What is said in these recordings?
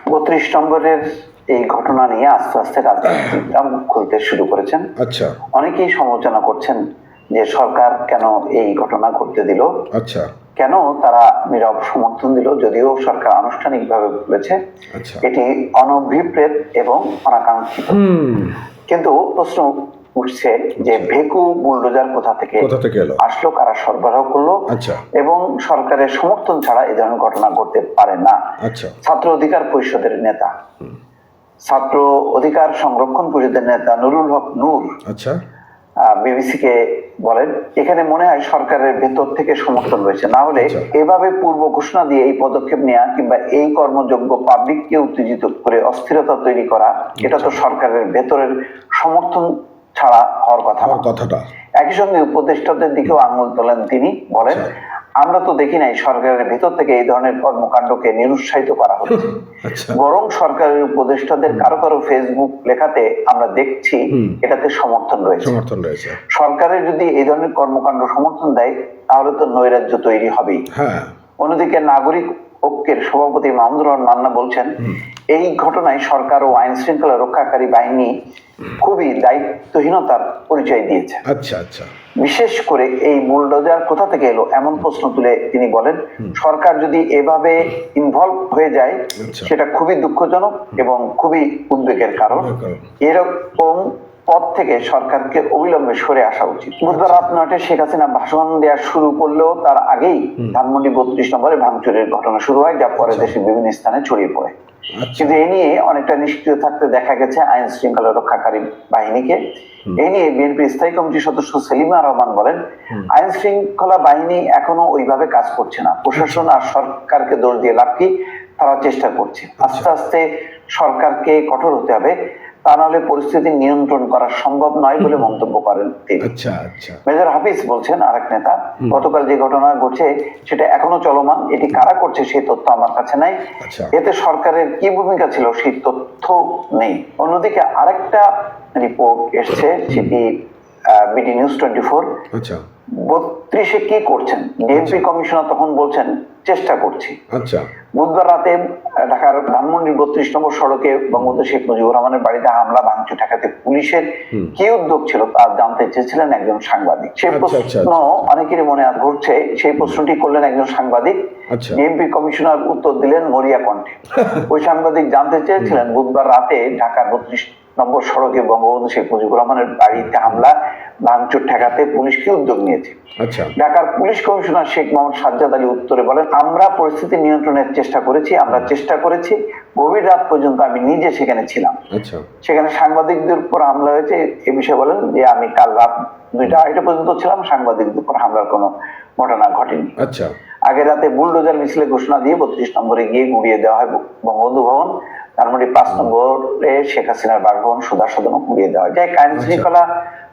32 নম্বরের এই ঘটনা নিয়ে আস্তে আস্তে রাজনীতিবিদরা মুখ খুলতে শুরু করেছেন। আচ্ছা, অনেকেই সমালোচনা করছেন যে সরকার কেন এই ঘটনা ঘটতে দিল, আচ্ছা, কেন তারা নীরব সমর্থন দিল, যদিও সরকার আনুষ্ঠানিকভাবে বলেছে আচ্ছা, এটি অনভিপ্রেত এবং অনাকাঙ্ক্ষিত। কিন্তু প্রশ্ন উঠছে যে ভেকু বুলডোজার কোথা থেকে এলো? আসলো, কারা সরবরাহ করলো, আচ্ছা, এবং সরকারের সমর্থন ছাড়া এই ধরনের ঘটনা ঘটতে পারে না। আচ্ছা, ছাত্র অধিকার পরিষদের নেতা, ছাত্র অধিকার সংরক্ষণ পরিষদের নেতা নুরুল হক নূর আচ্ছা, বিবিসিকে বলেন, এখানে মনে হয় সরকারের ভেতর থেকে সমর্থন রয়েছে, না হলে আচ্ছা। এভাবে পূর্ব ঘোষণা দিয়ে এই পদক্ষেপ নেওয়া কিংবা এই কর্মযোগ্য পাবলিককে উত্তেজিত করে অস্থিরতা তৈরি করা, এটা তো সরকারের ভেতরের সমর্থন ছাড়া হওয়ার কথা না। কথাটা একই সঙ্গে উপদেষ্টাদের দিকেও আঙুল তোলেন তিনি, বলেন আমরা তো দেখি নাই সরকারের ভেতর থেকে এই ধরনের কর্মকাণ্ডকে নিরুৎসাহিত করা হচ্ছে, বরং সরকারের উপদেষ্টাদের কারো কারো ফেসবুক লেখাতে আমরা দেখছি এটাতে সমর্থন রয়েছে। সরকারের যদি এই ধরনের কর্মকাণ্ড সমর্থন দেয় তাহলে তো নৈরাজ্য তৈরি হবেই। অন্যদিকে নাগরিক ঐক্যের সভাপতি মাহমুদুর রহমান মান্না বলছেন, এই ঘটনায় সরকার ও আইন শৃঙ্খলা রক্ষাকারী বাহিনী খুবই দায়িত্বহীনতার পরিচয় দিয়েছে। আচ্ছা, আচ্ছা। বিশেষ করে এই বুলডোজার কোথা থেকে এলো এমন প্রশ্ন তুলে তিনি বলেন, সরকার যদি এভাবে ইনভলভ হয়ে যায় সেটা খুবই দুঃখজনক এবং খুবই উদ্বেগের কারণ। এরকম পদ থেকে সরকারকে অবিলম্বে সরে আসা উচিত। বুধবার রাত 9টায় শেখ হাসিনা ভাষণ দেওয়া শুরু করলেও তার আগেই ধানমন্ডি 32 নম্বরে ভাঙচুরের ঘটনা শুরু হয়, যা পরে দেশের বিভিন্ন স্থানে ছড়িয়ে পড়ে। কিন্তু এ নিয়ে অনেকটা নিষ্ক্রিয় থাকতে দেখা গেছে আইন শৃঙ্খলা রক্ষাকারী বাহিনীকে। এই নিয়ে বিএনপির স্থায়ী কমিটির সদস্য সেলিমা রহমান বলেন, আইন শৃঙ্খলা বাহিনী এখনো ওইভাবে কাজ করছে না, প্রশাসন আর সরকারকে দোষ দিয়ে লাভ কি, তারা চেষ্টা করছে। আস্তে আস্তে সরকারকে কঠোর হতে হবে, তা নাহলে পরিস্থিতি নিয়ন্ত্রণ করা সম্ভব নয় বলে মন্তব্য করেন তিনি। মেজর হাফিজ বলছেন, আরেক নেতা, গতকাল যে ঘটনা ঘটছে সেটা এখনো চলমান, এটি কারা করছে সেই তথ্য আমার কাছে নাই, এতে সরকারের কি ভূমিকা ছিল সেই তথ্য নেই। অন্যদিকে আরেকটা রিপোর্ট এসছে, সেটি বিডি নিউজ 24। 32-এ কি করছেন, ডিএমপি কমিশনার তখন বলছেন চেষ্টা করছি। বুধবার রাতে ঢাকার ধানমন্ডির 32 নম্বর সড়কে বঙ্গবন্ধু শেখ মুজিবুর রহমানের বাড়িতে হামলা ভাঙচুর ঠেকাতে পুলিশের কি উদ্যোগ ছিল তা জানতে চেয়েছিলেন একজন সাংবাদিক। সেই প্রশ্ন অনেকেরই মনে ঘুরছে, সেই প্রশ্নটি করলেন একজন সাংবাদিক। ডিএমপি কমিশনার উত্তর দিলেন মরিয়া কণ্ঠে। ওই সাংবাদিক জানতে চেয়েছিলেন, বুধবার রাতে ঢাকার 32 নম্বর সড়কে বঙ্গবন্ধু শেখ মুজিবুর রহমানের বাড়িতে হামলা ভাঙচুর ঠেকাতে পুলিশ কি উদ্যোগ নিয়েছে। ঢাকার পুলিশ কমিশনার শেখ মোহাম্মদ সাজ্জাদ আলী উত্তরে বলেন, আমরা পরিস্থিতি নিয়ন্ত্রণের চেষ্টা করেছি, গভীর রাত পর্যন্ত আমি নিজে সেখানে ছিলাম। সেখানে সাংবাদিকদের উপর হামলা হয়েছে এ বিষয়ে বলেন যে আমি কাল রাত 2টা-2:30 পর্যন্ত ছিলাম, সাংবাদিকদের উপর হামলার কোনো ঘটনা ঘটেনি। আগের রাতে বুলডোজার মিছিলে ঘোষণা দিয়ে 32 নম্বরে গিয়ে গুড়িয়ে দেওয়া হয় বঙ্গবন্ধু ভবন, তার মধ্যে 5 নম্বরে শেখ হাসিনার বাসভবন সুধা সদনও গুড়িয়ে দেওয়া হয়। যাই আইন শৃঙ্খলা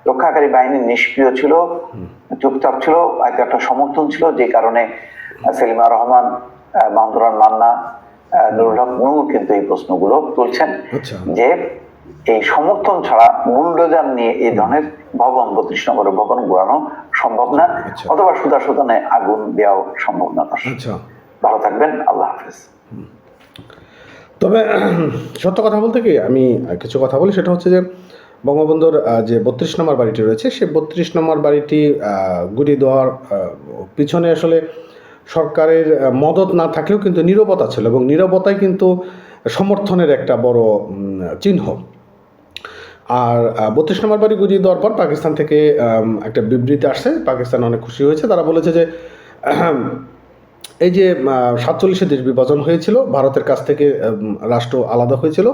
রক্ষাকারী বাহিনী নিষ্ক্রিয় ছিল, চুপচাপ ছিল, হয়তো একটা সমর্থন ছিল, যে কারণে সেলিমা রহমান, মাহমুদুর রহমান মান্না, নুরুল হক নূর কিন্তু এই প্রশ্নগুলো তুলছেন যে এই সমর্থন ছাড়া বুলডোজার নিয়ে এই ধরনের ভবন 32 নম্বরের ভবন ঘোরানো সম্ভব না, অথবা সুধা সদনে আগুন দেওয়া সম্ভব না। ভালো থাকবেন, আল্লাহ হাফেজ। তবে সত্য কথা বলতে কি, আমি কিছু কথা বলি, সেটা হচ্ছে যে বঙ্গবন্ধুর যে 32 নম্বর বাড়িটি রয়েছে, সেই 32 নম্বর বাড়িটি গুড়িয়ে দেওয়ার পিছনে আসলে সরকারের মদত না থাকলেও কিন্তু নীরবতা ছিল, এবং নীরবতাই কিন্তু সমর্থনের একটা বড় চিহ্ন। আর 32 নম্বর বাড়ি গুড়িয়ে দেওয়ার পর পাকিস্তান থেকে একটা বিবৃতি আসছে, পাকিস্তান অনেক খুশি হয়েছে। তারা বলেছে যে এই যে 47-এ দেশ বিভাজন হয়েছিল, ভারতের কাছ থেকে রাষ্ট্র আলাদা হয়েছিল,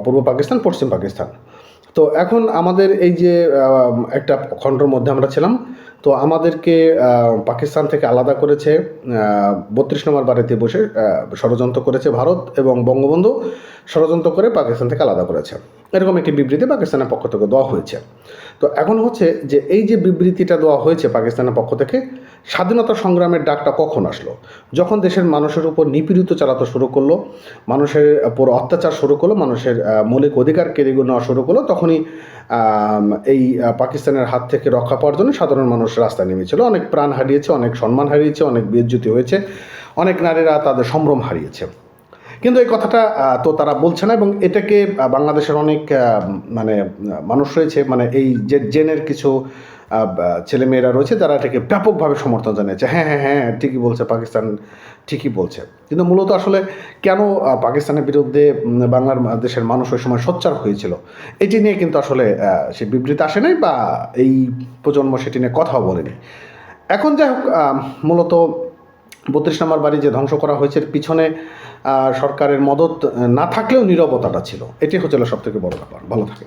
পূর্ব পাকিস্তান, পশ্চিম পাকিস্তান। তো এখন আমাদের এই যে একটা খণ্ডের মধ্যে আমরা ছিলাম, তো আমাদেরকে পাকিস্তান থেকে আলাদা করেছে, 32 নম্বর বাড়িতে বসে ষড়যন্ত্র করেছে ভারত, এবং বঙ্গবন্ধু ষড়যন্ত্র করে পাকিস্তান থেকে আলাদা করেছে, এরকম একটি বিবৃতি পাকিস্তানের পক্ষ থেকে দেওয়া হয়েছে। তো এখন হচ্ছে যে এই যে বিবৃতিটা দেওয়া হয়েছে পাকিস্তানের পক্ষ থেকে, স্বাধীনতা সংগ্রামের ডাকটা কখন আসলো? যখন দেশের মানুষের উপর নিপীড়িত চালাতে শুরু করলো, মানুষের উপর অত্যাচার শুরু করলো, মানুষের মৌলিক অধিকার কেড়ে নেওয়া শুরু করলো, তখনই এই পাকিস্তানের হাত থেকে রক্ষা পাওয়ার জন্য সাধারণ মানুষ রাস্তায় নেমেছিল, অনেক প্রাণ হারিয়েছে, অনেক সম্মান হারিয়েছে, অনেক বেইজ্জতি হয়েছে, অনেক নারীরা তাদের সম্ভ্রম হারিয়েছে। কিন্তু এই কথাটা তো তারা বলছে না, এবং এটাকে বাংলাদেশের অনেক মানে মানুষ রয়েছে, মানে এই যে জেনের কিছু ছেলেমেয়েরা রয়েছে যারা এটাকে ব্যাপকভাবে সমর্থন জানিয়েছে। হ্যাঁ হ্যাঁ হ্যাঁ ঠিকই বলছে, পাকিস্তান ঠিকই বলছে। কিন্তু মূলত আসলে কেন পাকিস্তানের বিরুদ্ধে বাংলাদেশের মানুষ ওই সময় সোচ্চার হয়েছিল, এটি নিয়ে কিন্তু আসলে সে বিবৃতি আসে নাই, বা এই প্রজন্ম সেটি নিয়ে কথাও বলেনি। এখন যাই হোক, মূলত 32 নম্বর বাড়ি যে ধ্বংস করা হয়েছে এর পিছনে সরকারের মদত না থাকলেও নীরবতাটা ছিল, এটি হচ্ছে সব থেকে বড় ব্যাপার। ভালো থাকে।